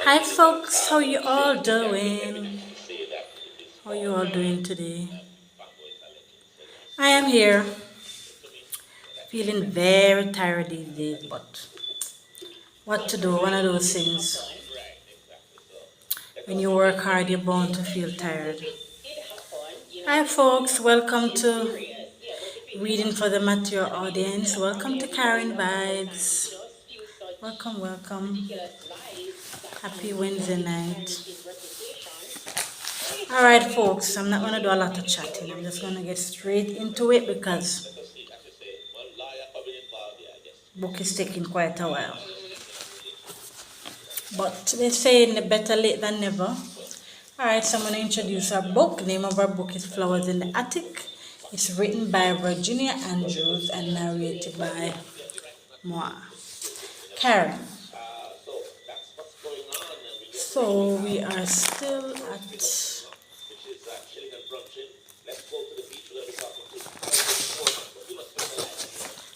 Hi folks, how you all doing? How you all doing today? I am here, feeling very tired these days, but what to do? One of those things. When you work hard, you're bound to feel tired. Hi folks, welcome to Reading for the Mature Audience. Welcome to Karen Vibes. Welcome, welcome. Happy Wednesday night. Alright folks, I'm not gonna do a lot of chatting. I'm just gonna get straight into it because book is taking quite a while. But they say better late than never. Alright, so I'm going to introduce our book. The name of our book is Flowers in the Attic. It's written by Virginia Andrews and narrated by moi, Karen. So we are still at...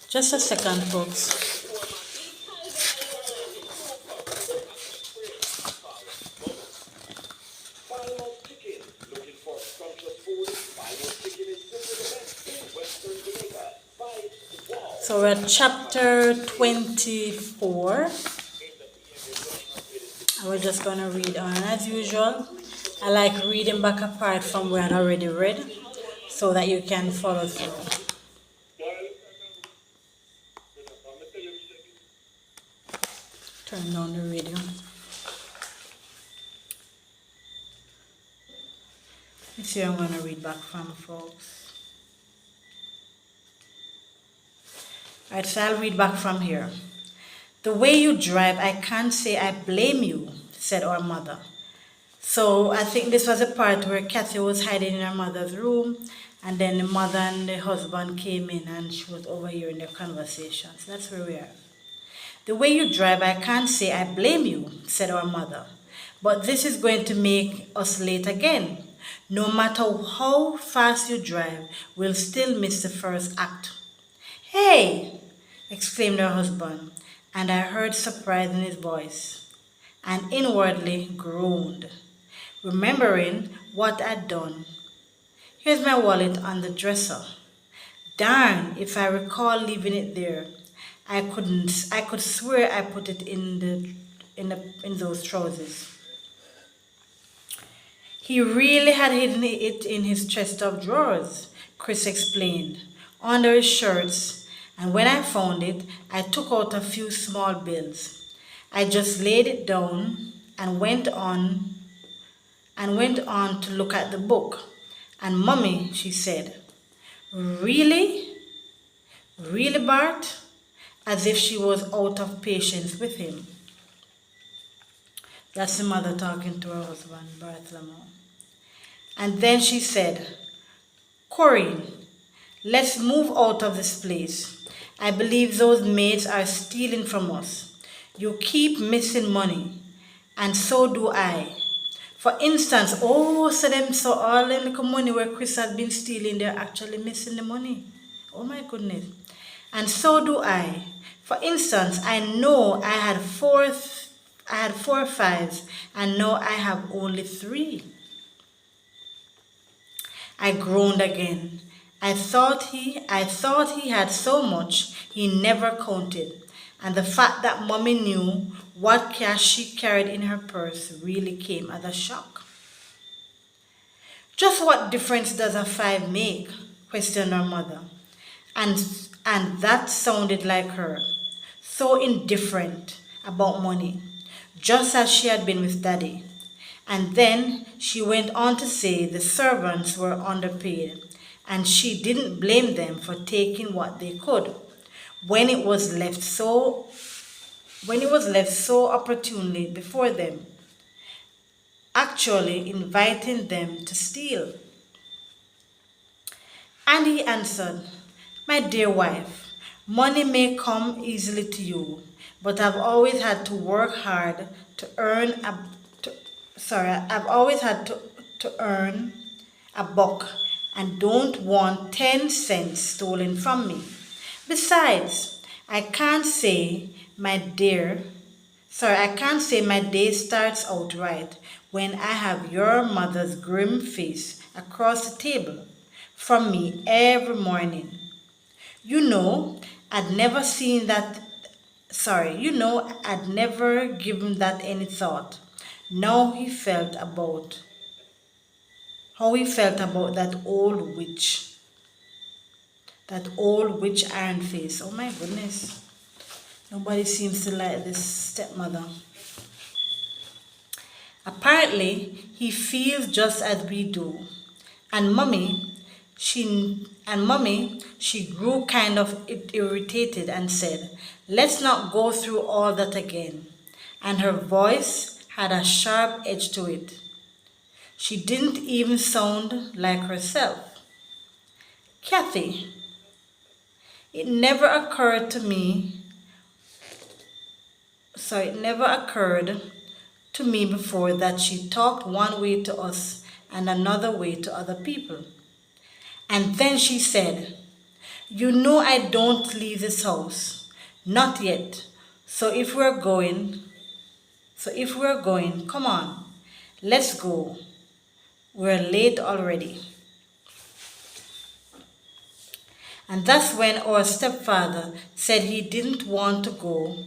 Just a second, folks. So we're at chapter 24. And we're just going to read on as usual. I like reading back apart from where I already read so that you can follow through. Turn down the radio. Let's see, I'm going to read back from, folks. Alright, so I'll read back from here. The way you drive, I can't say I blame you, said our mother. So I think this was a part where Kathy was hiding in her mother's room, and then the mother and the husband came in and she was overhearing their conversations. That's where we are. The way you drive, I can't say I blame you, said our mother. But this is going to make us late again. No matter how fast you drive, we'll still miss the first act. Hey! Exclaimed her husband, and I heard surprise in his voice, and inwardly groaned, remembering what I'd done. Here's my wallet on the dresser. Darn, if I recall leaving it there. I could swear I put it in those trousers. He really had hidden it in his chest of drawers, Chris explained, under his shirts, and when I found it, I took out a few small bills. I just laid it down and went on to look at the book. And Mommy, she said, Really? Really, Bart? As if she was out of patience with him. That's the mother talking to her husband, Bartholomew. And then she said, Corinne, let's move out of this place. I believe those maids are stealing from us. You keep missing money, and so do I. For instance, so all the money where Chris has been stealing, they're actually missing the money. Oh my goodness. And so do I. For instance, I know I had four fives, and now I have only 3. I groaned again. I thought he had so much he never counted, and the fact that Mommy knew what cash she carried in her purse really came as a shock. Just what difference does a 5 make? Questioned her mother. And that sounded like her, so indifferent about money, just as she had been with Daddy. And then she went on to say the servants were underpaid, and she didn't blame them for taking what they could when it was left so opportunely before them, actually inviting them to steal. And he answered, My dear wife, money may come easily to you, but I've always had to work hard to earn to earn a buck and don't want 10 cents stolen from me. Besides, I can't say, my dear, Sorry, I can't say my day starts out right when I have your mother's grim face across the table from me every morning. You know, I'd never seen that. Sorry, I'd never given that any thought. Now he felt about how he felt about that old witch iron face. Oh my goodness. Nobody seems to like this stepmother. Apparently, he feels just as we do. And she grew kind of irritated and said, "Let's not go through all that again." And her voice had a sharp edge to it. She didn't even sound like herself. "Kathy, it never occurred to me, it never occurred to me before that she talked one way to us and another way to other people." And then she said, "You know I don't leave this house. Not yet. So if we're going, come on. Let's go. We're late already." And that's when our stepfather said he didn't want to go.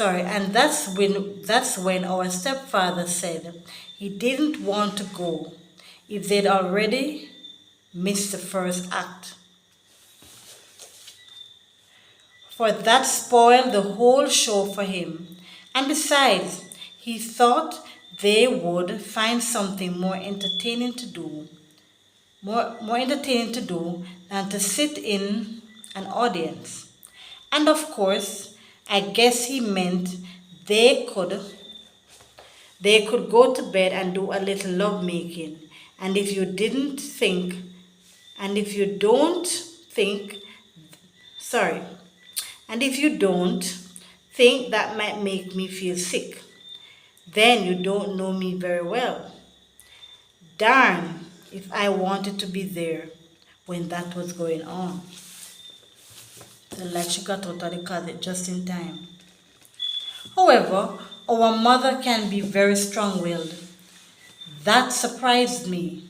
And that's when our stepfather said he didn't want to go if they'd already missed the first act. For that spoiled the whole show for him. And besides, he thought they would find something more entertaining to do than to sit in an audience. And of course, I guess he meant they could go to bed and do a little love making. And if you didn't think, and if you don't think, sorry, and if you don't think that might make me feel sick, then you don't know me very well. Darn if I wanted to be there when that was going on. So like she got out of the closet just in time. However, our mother can be very strong-willed. That surprised me.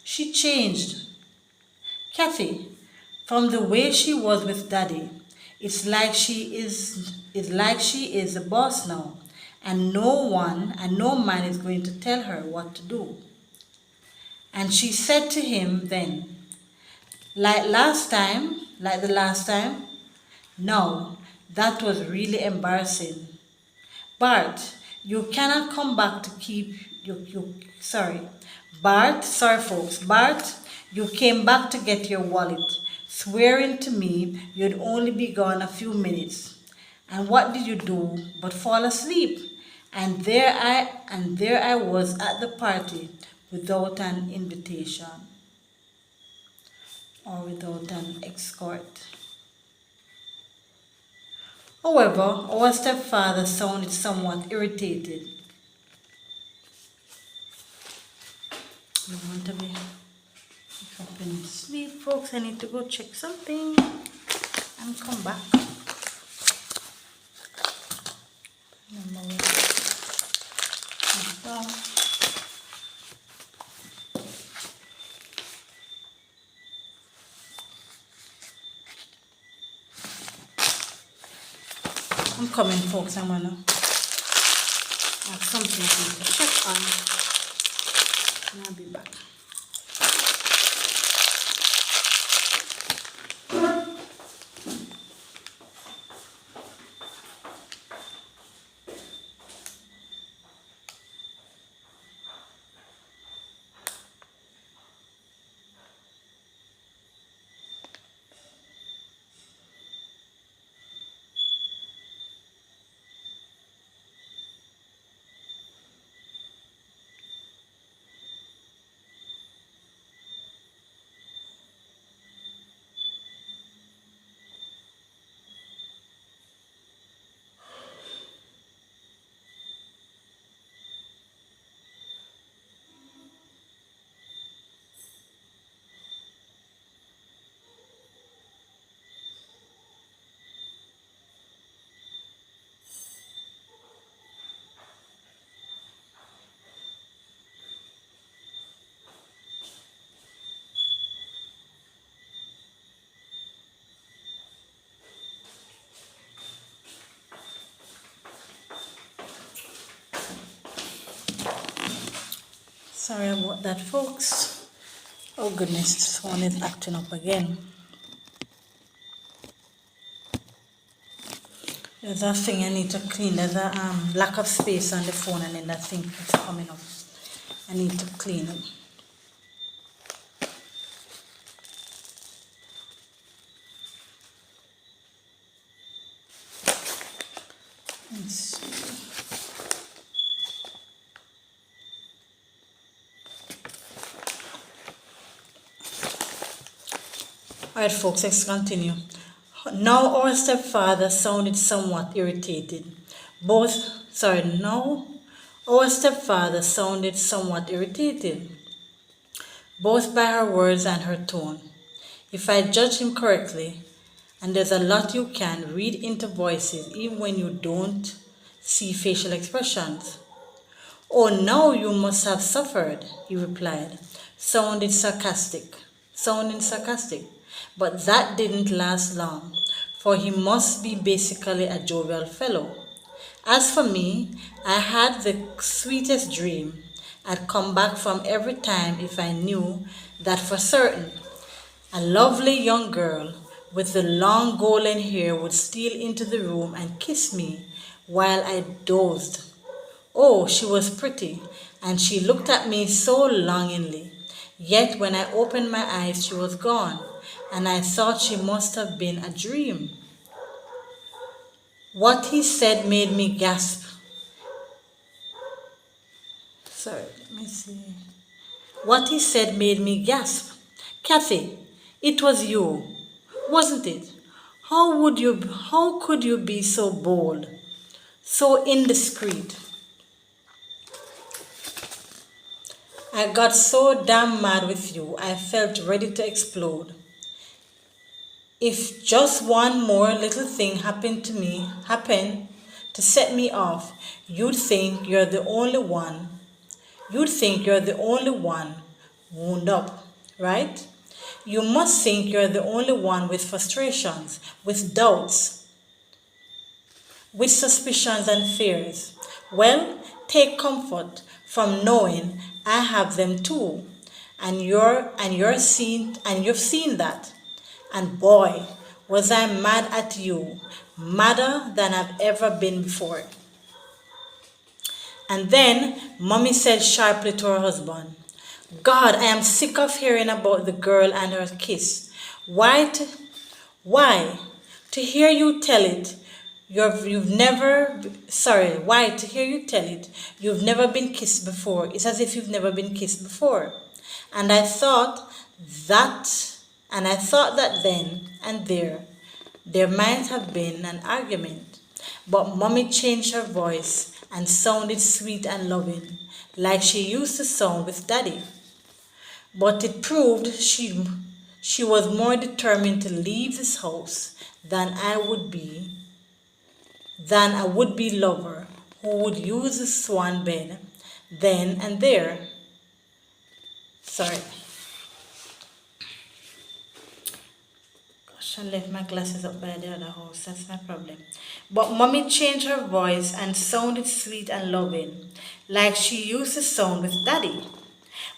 She changed. Kathy, from the way she was with Daddy, it's like she is the boss now, and no man is going to tell her what to do. And she said to him then, like the last time, no, that was really embarrassing. Bart, you cannot come back to keep sorry. Bart, sorry folks, Bart, you came back to get your wallet, swearing to me you'd only be gone a few minutes. And what did you do but fall asleep? And there I was at the party without an invitation or without an escort. However, our stepfather sounded somewhat irritated. You want to be dropping sleep, folks? I need to go check something and come back. I'm coming, folks. I'm gonna have something to check on. And I'll be back. Sorry about that, folks. Oh goodness, this phone is acting up again. There's a thing I need to clean. There's a lack of space on the phone, and then that thing keeps coming up. I need to clean it. Let's see. Alright, folks, let's continue. Now our stepfather sounded somewhat irritated. Now our stepfather sounded somewhat irritated, both by her words and her tone. If I judge him correctly, and there's a lot you can read into voices even when you don't see facial expressions. Oh, now you must have suffered, he replied, sounding sarcastic. But that didn't last long, for he must be basically a jovial fellow. As for me, I had the sweetest dream. I'd come back from every time if I knew that for certain. A lovely young girl with the long golden hair would steal into the room and kiss me while I dozed. Oh, she was pretty, and she looked at me so longingly. Yet when I opened my eyes, she was gone, and I thought she must have been a dream. What he said made me gasp. Sorry, let me see. What he said made me gasp. Kathy, it was you, wasn't it? How could you be so bold, so indiscreet? I got so damn mad with you, I felt ready to explode. If just one more little thing happened to set me off, you'd think you're the only one wound up, right? You must think you're the only one with frustrations, with doubts, with suspicions and fears. Well, take comfort from knowing I have them too. You've seen that. And boy, was I mad at you, madder than I've ever been before. And then Mommy said sharply to her husband, God, I am sick of hearing about the girl and her kiss. Why? Why? To hear you tell it, why? To hear you tell it, you've never been kissed before. It's as if you've never been kissed before. And I thought that then and there might have been an argument. But Mommy changed her voice and sounded sweet and loving, like she used to sound with Daddy. But it proved she was more determined to leave this house than a would-be lover who would use the swan bed then and there. Sorry. Gosh, I left my glasses up by the other house. That's my problem. But Mommy changed her voice and sounded sweet and loving, like she used to sound with Daddy.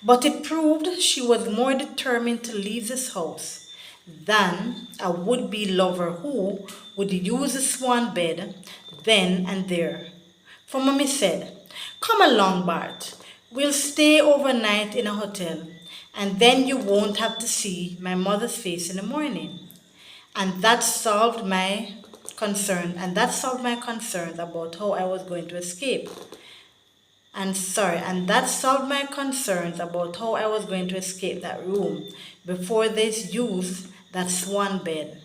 But it proved she was more determined to leave this house than a would-be lover who would use the swan bed then and there. For Mommy said, come along, Bart. We'll stay overnight in a hotel, and then you won't have to see my mother's face in the morning. And that solved my concerns about how I was going to escape. And that solved my concerns about how I was going to escape that room before they used that swan bed.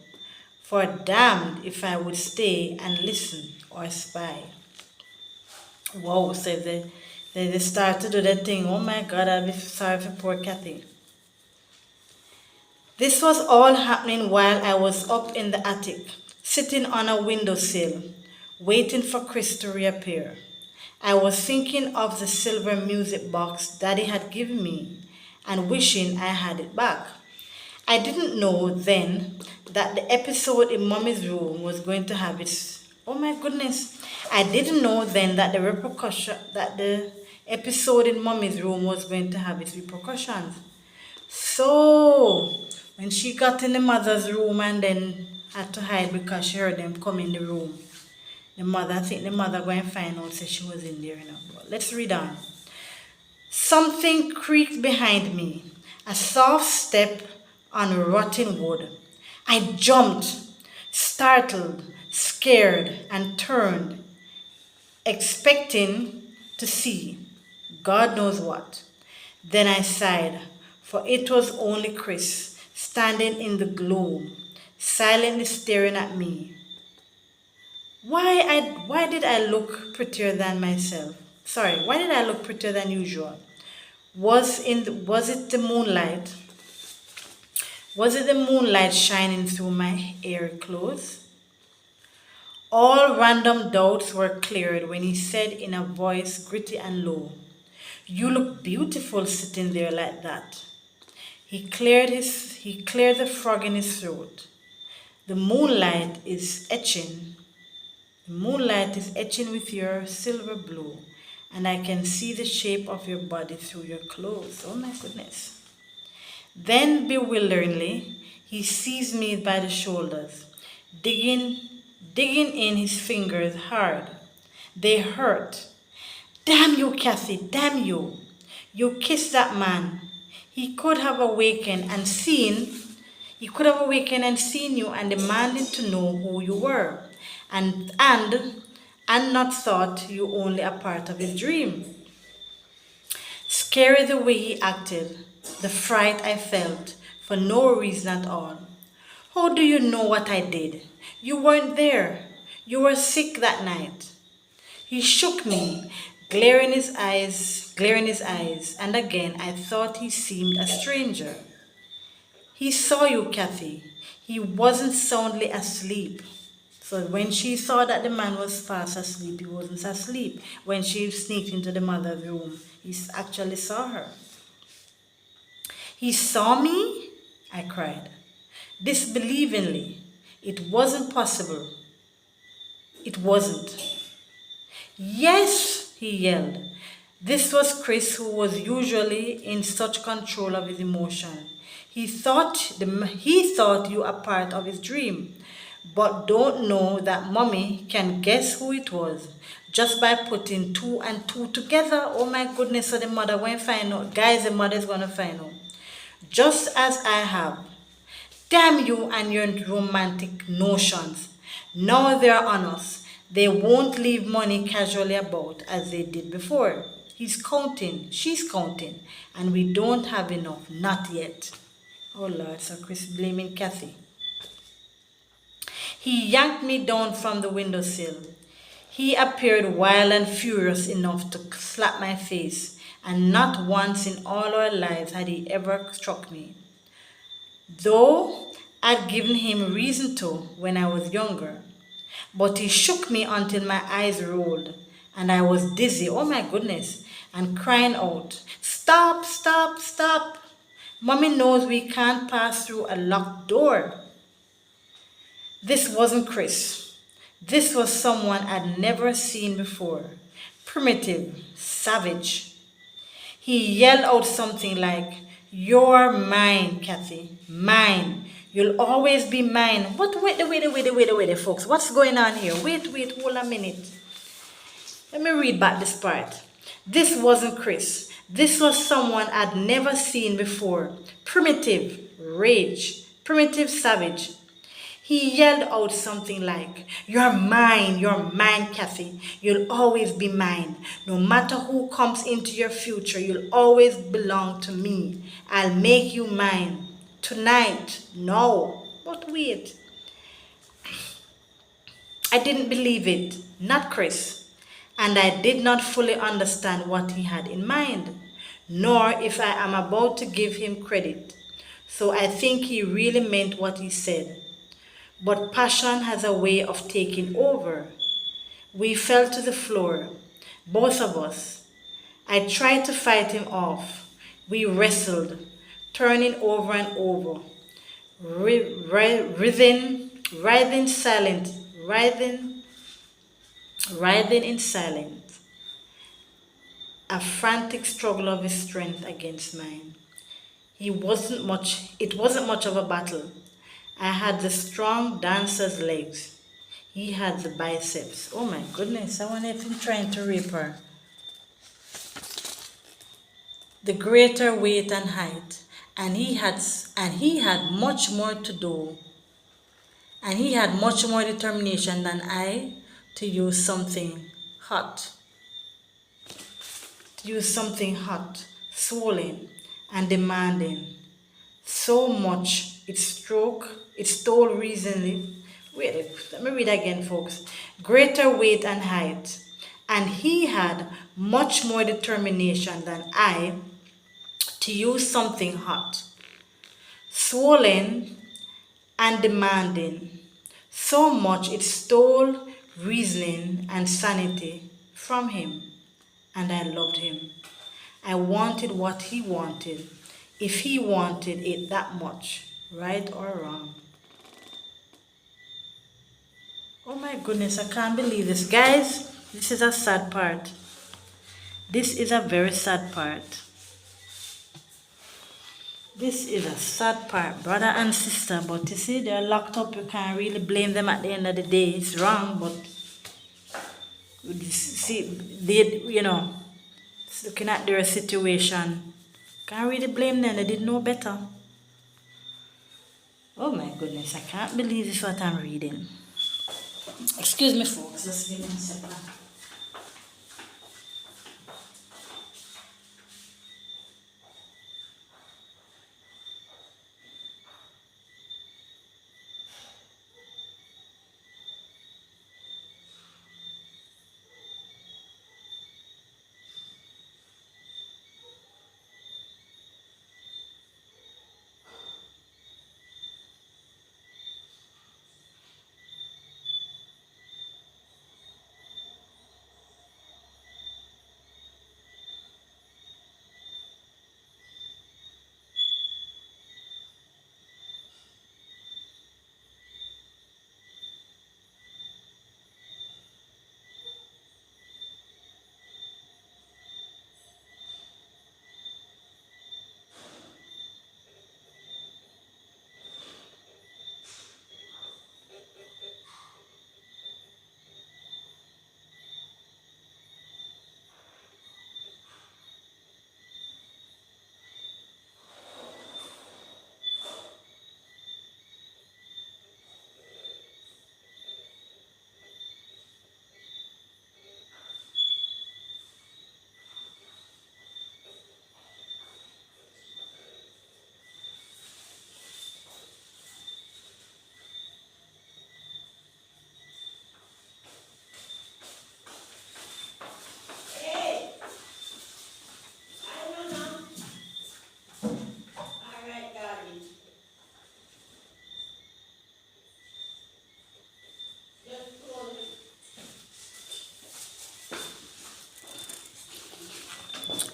For damned if I would stay and listen or spy. Wow, so they start to do that thing. Oh my God, I'll be sorry for poor Kathy. This was all happening while I was up in the attic, sitting on a windowsill, waiting for Chris to reappear. I was thinking of the silver music box Daddy had given me and wishing I had it back. I didn't know then that the episode in Mommy's room was going to have its Oh my goodness. I didn't know then that the episode in Mommy's room was going to have its repercussions. So, when she got in the mother's room and then had to hide because she heard them come in the room, I think the mother going to find out that she was in there. But let's read on. Something creaked behind me, a soft step on rotten wood. I jumped, startled, scared, and turned, expecting to see God knows what. Then I sighed, for it was only Chris, standing in the gloom, silently staring at me. Why did I look prettier than myself? Sorry, why did I look prettier than usual? Was it the moonlight? Was it the moonlight shining through my airy clothes? All random doubts were cleared when he said in a voice gritty and low, "You look beautiful sitting there like that." He cleared the frog in his throat. The moonlight is etching. The moonlight is etching with your silver blue, and I can see the shape of your body through your clothes. Oh my goodness. Then, bewilderingly, he seized me by the shoulders, digging, digging in his fingers hard. They hurt. Damn you, Kathy, damn you. You kissed that man. He could have awakened and seen, he could have awakened and seen you and demanded to know who you were, and not thought you only a part of his dream. Scary the way he acted, the fright I felt, for no reason at all. How do you know what I did? You weren't there. You were sick that night. He shook me, glaring his eyes, and again I thought he seemed a stranger. He saw you, Kathy. He wasn't soundly asleep. So when she saw that the man was fast asleep, he wasn't asleep. When she sneaked into the mother's room, he actually saw her. He saw me? I cried, disbelievingly. It wasn't possible. It wasn't. Yes, he yelled. This was Chris, who was usually in such control of his emotion. He thought you a part of his dream, but don't know that mommy can guess who it was just by putting two and two together. Oh my goodness! So the mother won't find out, guys. The mother is gonna find out, just as I have. Damn you and your romantic notions. Now they're on us. They won't leave money casually about as they did before. He's counting, she's counting, and we don't have enough, not yet. Oh Lord, so Chris blaming Kathy. He yanked me down from the windowsill. He appeared wild and furious enough to slap my face, and not once in all our lives had he ever struck me. Though I'd given him reason to when I was younger. But he shook me until my eyes rolled and I was dizzy, oh my goodness, and crying out, "Stop, stop, stop! Mommy knows we can't pass through a locked door." This wasn't Chris. This was someone I'd never seen before. Primitive, savage. He yelled out something like, "You're mine, Kathy. Mine. You'll always be mine." But wait, folks. What's going on here? Wait, hold a minute. Let me read back this part. This wasn't Chris. This was someone I'd never seen before. Primitive, rage, primitive, savage. He yelled out something like, you're mine, Kathy. You'll always be mine. No matter who comes into your future, you'll always belong to me. I'll make you mine. Tonight, no. But wait. I didn't believe it. Not Chris. And I did not fully understand what he had in mind, nor if I am about to give him credit. So I think he really meant what he said. But passion has a way of taking over. We fell to the floor, both of us. I tried to fight him off. We wrestled, turning over and over, writhing, writhing, writhing in silence, a frantic struggle of his strength against mine. It wasn't much of a battle. I had the strong dancer's legs. He had the biceps. Oh my goodness, I wonder if he's trying to rape her. The greater weight and height. And he had much more to do. And he had much more determination than I to use something hot. To use something hot, swollen, and demanding. So much it stole reasonably. Wait, let me read again, folks. Greater weight and height. And he had much more determination than I to use something hot, swollen, and demanding. So much it stole reasoning and sanity from him. And I loved him. I wanted what he wanted, if he wanted it that much, right or wrong. Oh my goodness, I can't believe this. Guys, this is a sad part. This is a very sad part. This is a sad part, brother and sister, but you see, they're locked up. You can't really blame them at the end of the day. It's wrong, but see, looking at their situation, can't really blame them. They didn't know better. Oh my goodness, I can't believe this is what I'm reading. Excuse me, folks, just give me a second.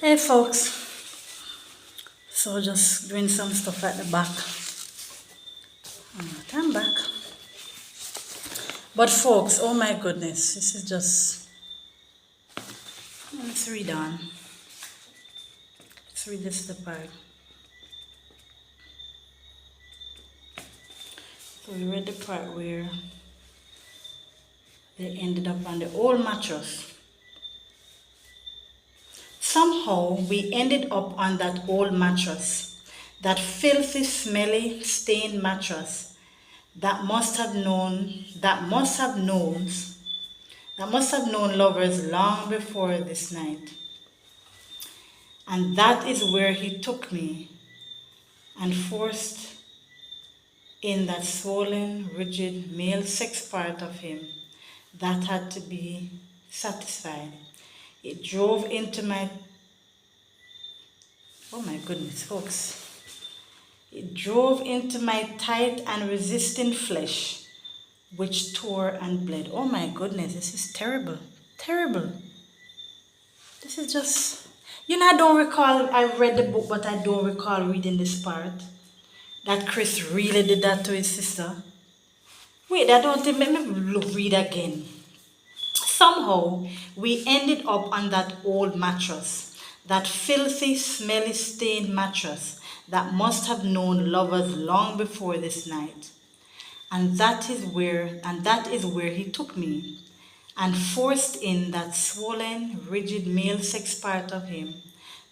Hey folks, so just doing some stuff at the back. I'm back. But folks, oh my goodness, this is just, let's read on. Let's read this the part. So we read the part where they ended up on the old mattress. Somehow we ended up on that old mattress, that filthy, smelly, stained mattress that must have known lovers long before this night. And that is where he took me and forced in that swollen, rigid male sex part of him that had to be satisfied. It drove into my, oh my goodness, folks. It drove into my tight and resistant flesh, which tore and bled. Oh my goodness, this is terrible, terrible. This is just, I don't recall, I read the book, but I don't recall reading this part. That Chris really did that to his sister. Wait, I don't think, let me read again. Somehow, we ended up on that old mattress, that filthy, smelly, stained mattress that must have known lovers long before this night. And that is where he took me and forced in that swollen, rigid male sex part of him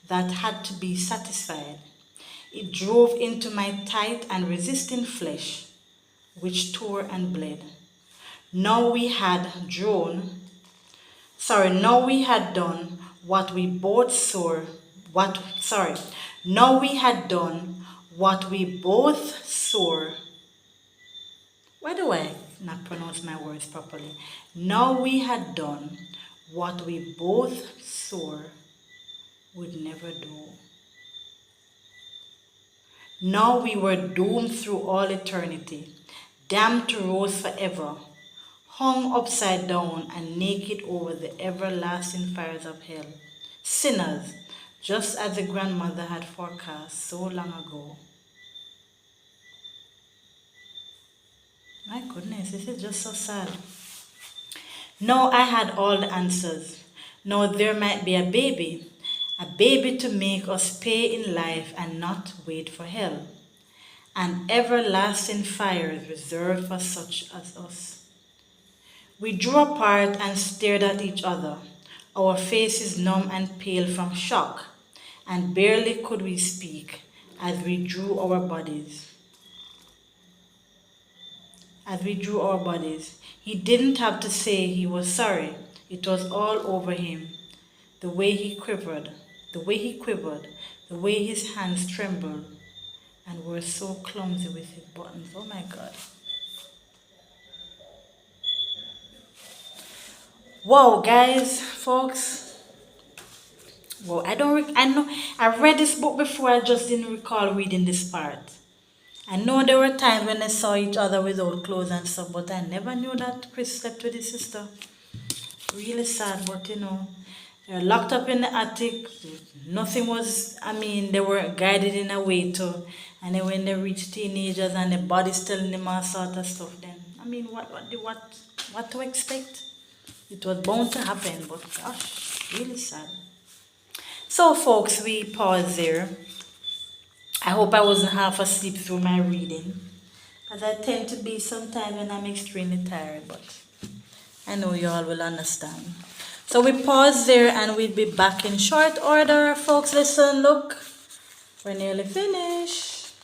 that had to be satisfied. It drove into my tight and resisting flesh, which tore and bled. Now we had drawn, now we had done what we both saw, now we had done what we both saw. Why do I not pronounce my words properly? Now we had done what we both swore would never do. Now we were doomed through all eternity, damned to roast forever, hung upside down and naked over the everlasting fires of hell. Sinners, just as the grandmother had forecast so long ago. My goodness, this is just so sad. Now I had all the answers. Now there might be a baby to make us pay in life and not wait for hell. An everlasting fire reserved for such as us. We drew apart and stared at each other, our faces numb and pale from shock, and barely could we speak as we drew our bodies. He didn't have to say he was sorry. It was all over him. The way he quivered, the way his hands trembled and were so clumsy with his buttons. Oh my God. Wow, guys, folks. Well, I know I read this book before, I just didn't recall reading this part. I know there were times when they saw each other without clothes and stuff, but I never knew that Chris slept with his sister. Really sad, but they're locked up in the attic. Nothing was, they were guided in a way to, and then when they reached teenagers and the body's telling them all sort of stuff, then, what to expect? It was bound to happen, but gosh, really sad. So, folks, we pause there. I hope I wasn't half asleep through my reading, as I tend to be sometimes when I'm extremely tired, but I know you all will understand. So we pause there and we'll be back in short order. Folks, listen, look, we're nearly finished.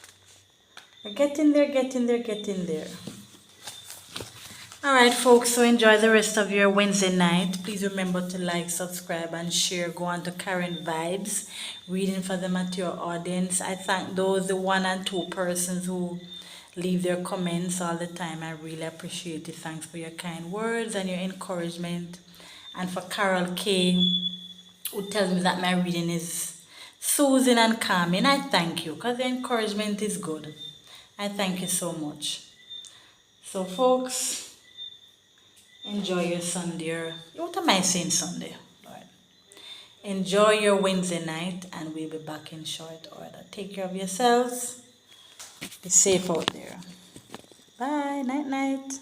We're getting there. Alright, folks, so enjoy the rest of your Wednesday night. Please remember to like, subscribe, and share. Go on to Karen Vibes, reading for the mature audience. I thank those, the 1 and 2 persons who leave their comments all the time. I really appreciate it. Thanks for your kind words and your encouragement. And for Carol K, who tells me that my reading is soothing and calming, I thank you, because the encouragement is good. I thank you so much. So, folks, enjoy your Sunday. What am I saying Sunday? Lord. Enjoy your Wednesday night, and we'll be back in short order. Take care of yourselves. Be safe out there. Bye. Night, night.